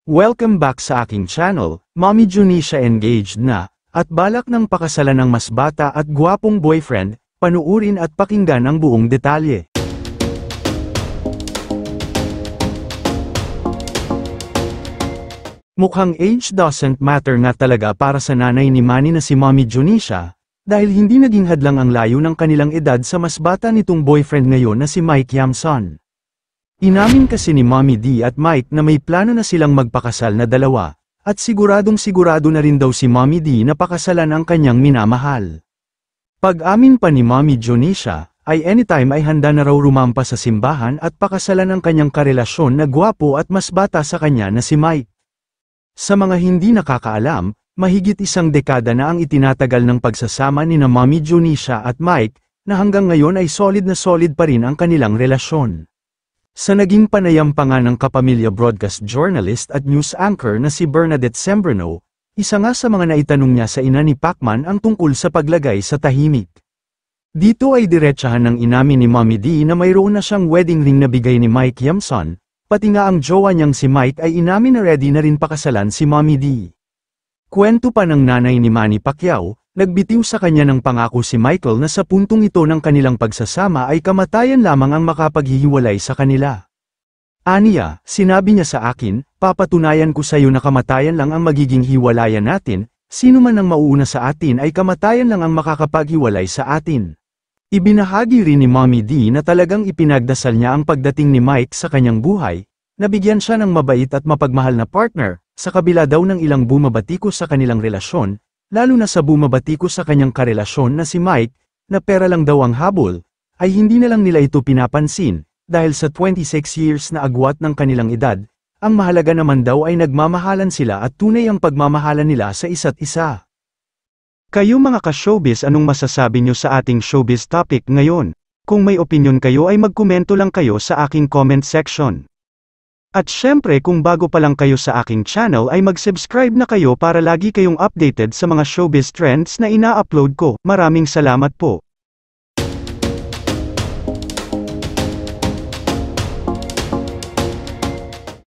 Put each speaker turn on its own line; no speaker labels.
Welcome back sa aking channel. Mommy Junisha engaged na, at balak ng pakasalan ng mas bata at gwapong boyfriend. Panuurin at pakinggan ang buong detalye. Mukhang age doesn't matter nga talaga para sa nanay ni Manny na si Mommy Junisha, dahil hindi naging hadlang ang layo ng kanilang edad sa mas bata nitong boyfriend ngayon na si Mike Yamson. Inamin kasi ni Mommy D at Mike na may plano na silang magpakasal na dalawa, at siguradong sigurado na rin daw si Mommy D na pakasalan ang kanyang minamahal. Pag-amin pa ni Mommy Junisha, ay anytime ay handa na raw rumampa sa simbahan at pakasalan ang kanyang karelasyon na gwapo at mas bata sa kanya na si Mike. Sa mga hindi nakakaalam, mahigit isang dekada na ang itinatagal ng pagsasama ni na Mommy Junisha at Mike, na hanggang ngayon ay solid na solid pa rin ang kanilang relasyon. Sa naging panayam pa nga ng kapamilya broadcast journalist at news anchor na si Bernadette Sembrano, isa nga sa mga naitanong niya sa ina ni Pacman ang tungkol sa paglagay sa tahimik. Dito ay diretsahan ng inamin ni Mommy D na mayroon na siyang wedding ring na bigay ni Mike Yamson, pati nga ang jowa niyang si Mike ay inamin na ready na rin pakasalan si Mommy D. Kwento pa ng nanay ni Manny Pacquiao, nagbitiw sa kanya ng pangako si Michael na sa puntong ito ng kanilang pagsasama ay kamatayan lamang ang makapaghihiwalay sa kanila. Aniya, sinabi niya sa akin, papatunayan ko sa iyo na kamatayan lang ang magiging hiwalayan natin, sino man ang mauuna sa atin ay kamatayan lang ang makakapaghiwalay sa atin. Ibinahagi rin ni Mommy D na talagang ipinagdasal niya ang pagdating ni Mike sa kanyang buhay, nabigyan siya ng mabait at mapagmahal na partner, sa kabila daw ng ilang bumabatikos sa kanilang relasyon, lalo na sa bumabatikos sa kanyang karelasyon na si Mike, na pera lang daw ang habol, ay hindi na lang nila ito pinapansin, dahil sa 26 years na agwat ng kanilang edad, ang mahalaga naman daw ay nagmamahalan sila at tunay ang pagmamahalan nila sa isa't isa. Kayo mga ka-showbiz, anong masasabi nyo sa ating showbiz topic ngayon? Kung may opinion kayo ay magkomento lang kayo sa aking comment section. At syempre kung bago pa lang kayo sa aking channel ay mag-subscribe na kayo para lagi kayong updated sa mga showbiz trends na ina-upload ko. Maraming salamat po.